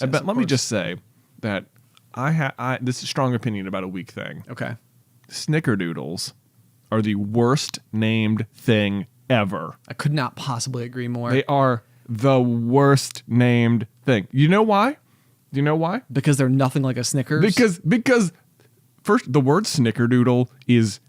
But let me just say that this is a strong opinion about a week thing. Okay. Snickerdoodles are the worst named thing ever. I could not possibly agree more. They are the worst named thing. You know why? Do you know why? Because they're nothing like a Snickers. Because first, the word Snickerdoodle is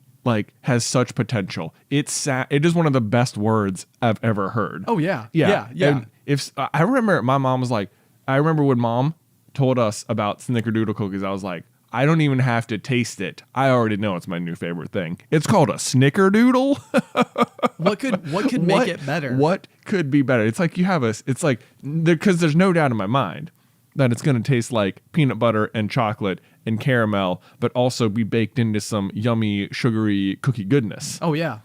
has such potential. It is one of the best words I've ever heard. Oh yeah. Yeah. And if I remember, my mom was like, I remember when Mom told us about Snickerdoodle cookies, I was like, I don't even have to taste it. I already know it's my new favorite thing. It's called a Snickerdoodle. What could make it better? What could be better? It's like because there's no doubt in my mind that it's going to taste like peanut butter and chocolate and caramel, but also be baked into some yummy, sugary cookie goodness. Oh, yeah.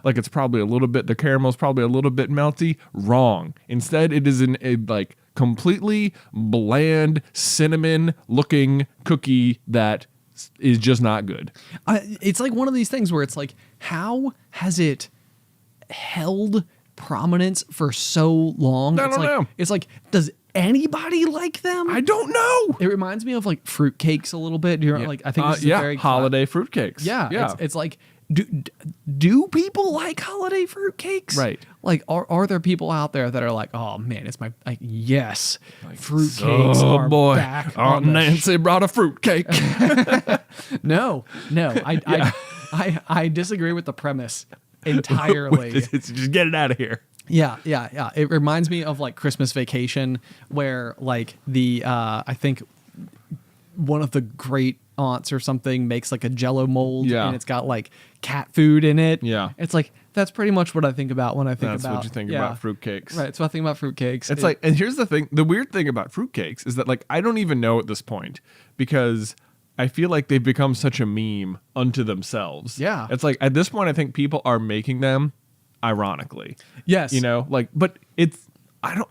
Like it's probably the caramel's probably a little bit melty. Wrong. Instead, it is a completely bland, cinnamon-looking cookie that is just not good. It's like one of these things where it's like, how has it held prominence for so long? I don't know. It's like, does anybody like them? I don't know. It reminds me of like fruitcakes a little bit. I think this is a very holiday fruitcakes. Yeah. It's like, do people like holiday fruitcakes? Right. Like, are there people out there that are like, oh man, it's my fruitcakes are back. Aunt Nancy brought a fruitcake. No. I disagree with the premise entirely. Just get it out of here. Yeah. It reminds me of like Christmas Vacation, where like I think one of the great aunts or something makes like a Jello mold, and it's got like cat food in it. Yeah, it's like that's pretty much what I think about when I think That's what you think about fruitcakes, right? So I think about fruitcakes. It's and here's the thing: the weird thing about fruitcakes is that I don't even know at this point, because I feel like they've become such a meme unto themselves. Yeah, it's like at this point, I think people are making them ironically. Yes, but I don't.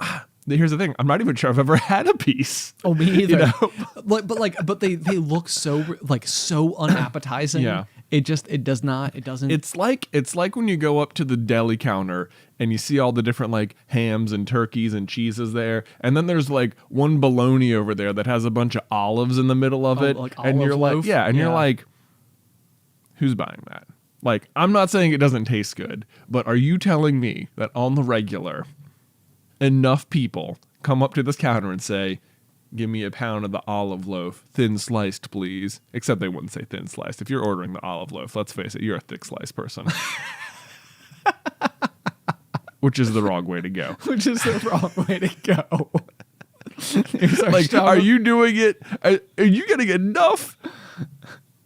Here's the thing: I'm not even sure I've ever had a piece. Oh, me either. But they look so unappetizing. Yeah. It doesn't. It's like when you go up to the deli counter and you see all the different hams and turkeys and cheeses there, and then there's one bologna over there that has a bunch of olives in the middle of it, and you're Loaf? You're like, who's buying that? I'm not saying it doesn't taste good, but are you telling me that on the regular, enough people come up to this counter and say, give me a pound of the olive loaf, thin sliced, please? Except they wouldn't say thin sliced. If you're ordering the olive loaf, let's face it, you're a thick slice person. Which is the wrong way to go. Are you doing it? Are you getting enough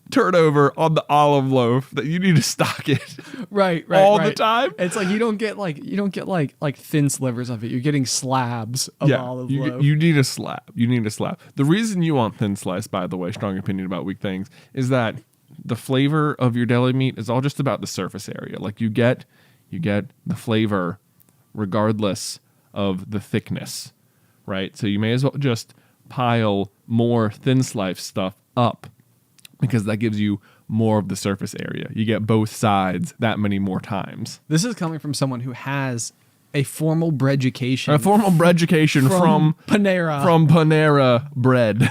turnover on the olive loaf that you need to stock it right all the time? It's like you don't get thin slivers of it. You're getting slabs of olive loaf. You need a slab. The reason you want thin slice, by the way, strong opinion about weak things, is that the flavor of your deli meat is all just about the surface area. You get the flavor regardless of the thickness, right? So you may as well just pile more thin slice stuff up, because that gives you more of the surface area. You get both sides that many more times. This is coming from someone who has a formal bread-education. From Panera. From Panera bread.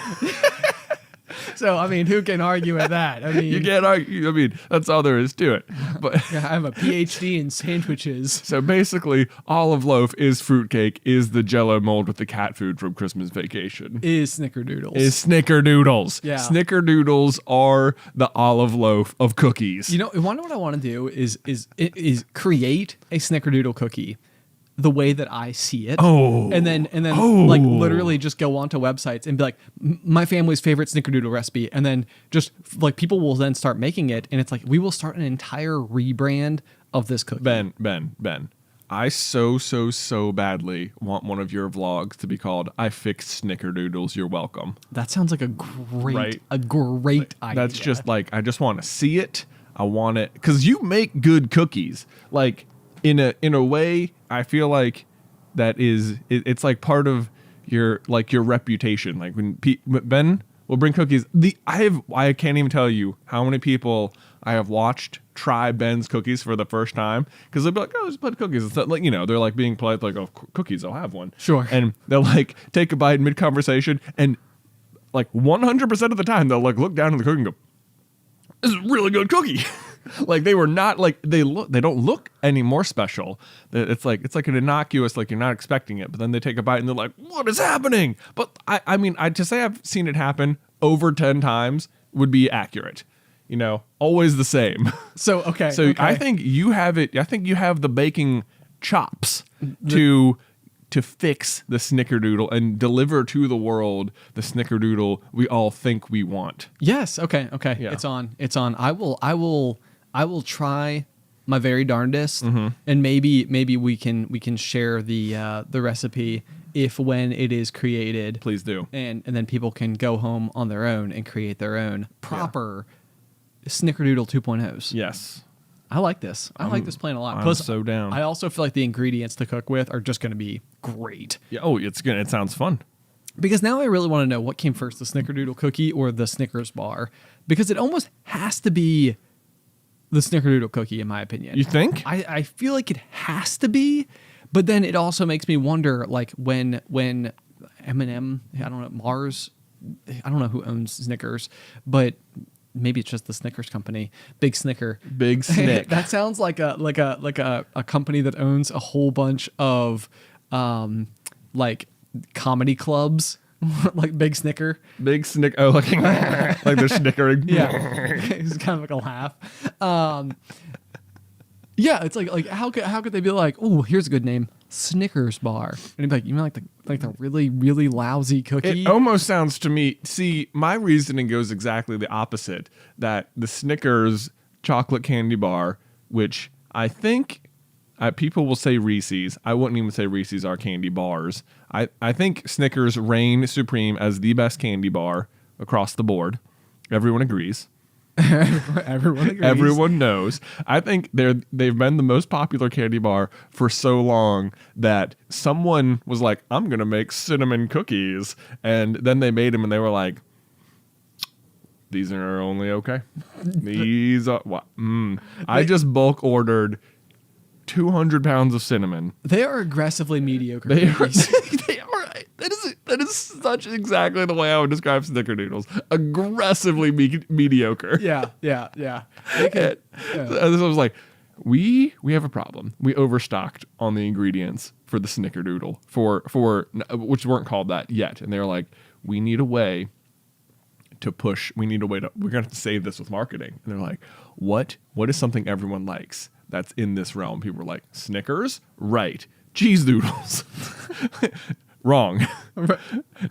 So, who can argue with that? You can't argue. That's all there is to it. But I have a PhD in sandwiches. So basically, olive loaf is fruitcake, is the Jello mold with the cat food from Christmas Vacation. Is Snickerdoodles. Yeah. Snickerdoodles are the olive loaf of cookies. You want to know what I want to do is create a Snickerdoodle cookie the way that I see it. And then literally just go onto websites and be like, my family's favorite Snickerdoodle recipe. And then just people will then start making it. And it's like, we will start an entire rebrand of this cookie. Ben, I so badly want one of your vlogs to be called I Fixed Snickerdoodles, You're Welcome. That sounds like a great idea. That's just I just want to see it. I want it because you make good cookies. In a way, I feel like that is it's part of your reputation. When Ben will bring cookies. I can't even tell you how many people I have watched try Ben's cookies for the first time because they'll be like, oh, just put cookies. It's not like, they're like being polite, like, oh, cookies, I'll have one. Sure. And they'll like take a bite mid conversation, and like 100% of the time they'll like look down at the cookie and go, this is a really good cookie. Like they were not like they don't look any more special. It's like an innocuous, like you're not expecting it, but then they take a bite and they're like, what is happening? But I mean, to say I've seen it happen over 10 times would be accurate. Always the same. So okay. I think you have it. I think you have the baking chops to fix the Snickerdoodle and deliver to the world the Snickerdoodle we all think we want. Yes. Okay. Yeah. It's on. I will try my very darndest, and maybe we can share the recipe when it is created. Please do. And then people can go home on their own and create their own proper Snickerdoodle 2.0s. Yes. I like this. I like this plan a lot. I'm Plus, so down. I also feel like the ingredients to cook with are just going to be great. Yeah. Oh, it sounds fun. Because now I really want to know what came first, the Snickerdoodle cookie or the Snickers bar. Because it almost has to be the Snickerdoodle cookie, in my opinion. You think? I feel like it has to be, but then it also makes me wonder, like when M&M, I don't know, Mars, I don't know who owns Snickers, but maybe it's just the Snickers company, Big Snicker. Big Snick. That sounds like a company that owns a whole bunch of like comedy clubs. Like Big Snicker. Big Snick. Oh, like they're snickering. Yeah. It's kind of like a laugh. Yeah, it's like how could they be like, oh, here's a good name, Snickers bar, and you'd be like, you mean like the really really lousy cookie? It almost sounds to me. See, my reasoning goes exactly the opposite. That the Snickers chocolate candy bar, which I think people will say Reese's. I wouldn't even say Reese's are candy bars. I think Snickers reign supreme as the best candy bar across the board. Everyone agrees. Everyone agrees. Everyone knows. I think they've been the most popular candy bar for so long that someone was like, I'm going to make cinnamon cookies. And then they made them and they were like, these are only okay. These are what? I just bulk ordered 200 pounds of cinnamon. They are aggressively mediocre. They are. That is such exactly the way I would describe Snickerdoodles. Aggressively mediocre. Yeah. So I was like, we have a problem. We overstocked on the ingredients for the Snickerdoodle for which weren't called that yet, and they were like, we need a way to push. We're gonna have to save this with marketing. And they're like, what is something everyone likes that's in this realm? People were like, Snickers, right? Cheese doodles. Wrong.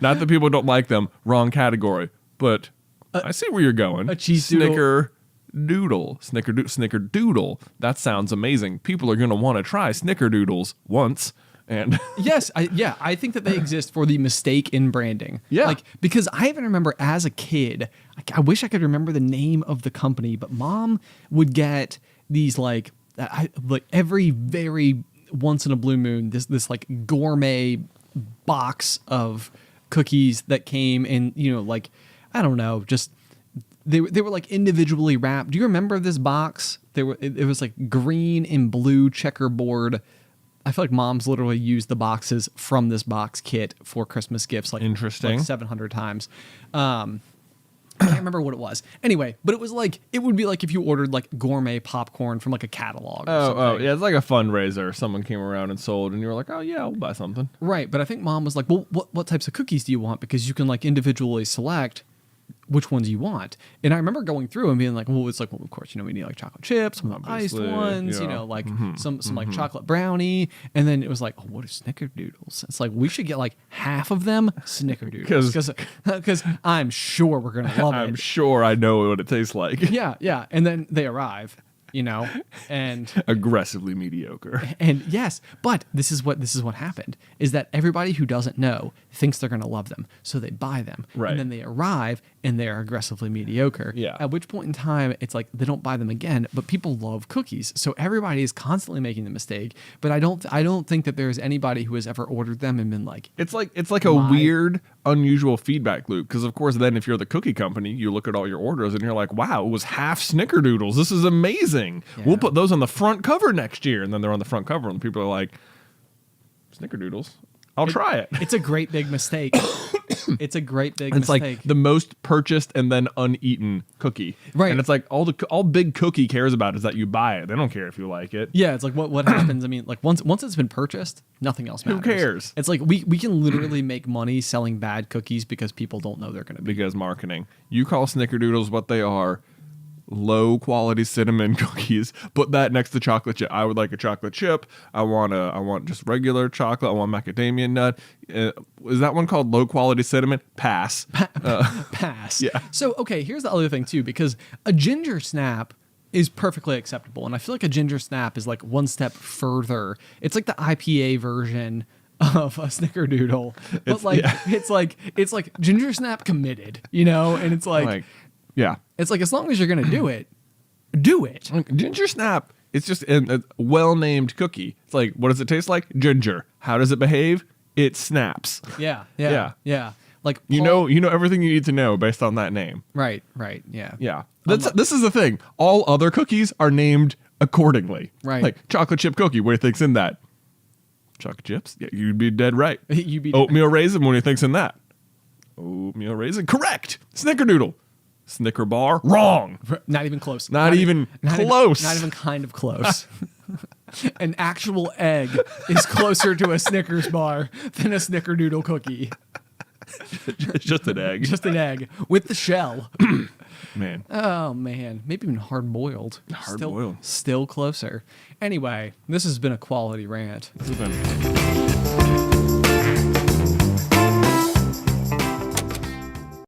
Not that people don't like them. Wrong category. But I see where you're going. A cheese doodle. Snickerdoodle. That sounds amazing. People are going to want to try Snickerdoodles once. And yes, I think that they exist for the mistake in branding. Yeah. Like, because I even remember as a kid, I wish I could remember the name of the company, but Mom would get these like every very once in a blue moon, this like gourmet box of cookies that came in, like, I don't know, just they were like individually wrapped. Do you remember this box? It was like green and blue checkerboard. I feel like Mom's literally used the boxes from this box kit for Christmas gifts like 700 times. I can't remember what it was. Anyway, but it would be like if you ordered like gourmet popcorn from like a catalog or something. Oh, yeah, it's like a fundraiser. Someone came around and sold, and you were like, oh, yeah, I'll buy something. Right, but I think Mom was like, well, what types of cookies do you want? Because you can like individually select which ones you want. And I remember going through and being like, well, it's like, well, of course, we need like chocolate chips, some iced ones, yeah. Like some like chocolate brownie. And then it was like, oh, what are Snickerdoodles? It's like, we should get like half of them Snickerdoodles. Because I'm sure we're going to love it. I'm sure I know what it tastes like. Yeah. And then they arrive. you know, and Aggressively mediocre. and yes, but this is what happened is that everybody who doesn't know thinks they're going to love them, so they buy them, Right. and then they arrive and they're aggressively mediocre. Yeah. At which point in time, it's like they don't buy them again. But people love cookies, so everybody is constantly making the mistake. But I don't think that there's anybody who has ever ordered them and been like, It's like a weird, unusual feedback loop. Because of course, then if you're the cookie company, you look at all your orders and you're like, "Wow, it was half Snickerdoodles. This is amazing. Yeah. We'll put those on the front cover next year." And then they're on the front cover, and people are like, "Snickerdoodles. I'll try it." it's a great big mistake. It's a great big It's mistake. like the most purchased and then uneaten cookie. Right. And it's like all Big Cookie cares about is that you buy it. They don't care if you like it. Yeah, it's like what happens. I mean, like once it's been purchased, nothing else matters. cares? It's like we can literally make money selling bad cookies because people don't know they're going to be. Because marketing. You call Snickerdoodles what they are. Low quality cinnamon cookies. Put that next to chocolate chip. I would like a chocolate chip. I want just regular chocolate. I want macadamia nut. Is that one called low quality cinnamon? Pass. Pass. Yeah. So okay, here's the other thing too, because a ginger snap is perfectly acceptable, and I feel like a ginger snap is like one step further. It's like the IPA version of a Snickerdoodle, but it's like ginger snap committed, you know, and it's like yeah. it's like as long as you're gonna do it, do it. Ginger Snap, it's just a well-named cookie. It's like, what does it taste like? Ginger. How does it behave? It snaps. Yeah. Like You know everything you need to know based on that name. right, yeah. Yeah. This is the thing. All other cookies are named accordingly. Right. Like chocolate chip cookie, what do you think's in that? Chocolate chips? Yeah, you'd be dead right. You'd be Oatmeal raisin, what do you think's in that? Oatmeal raisin, correct. Snickerdoodle. Snicker bar, wrong. Not even close. Not even close. Not even kind of close. An actual egg is closer to a Snickers bar than a Snickerdoodle cookie. It's just an egg. Just an egg with the shell. Man. Oh man, maybe even hard boiled. Hard-boiled. Still closer. Anyway, this has been a quality rant. This has been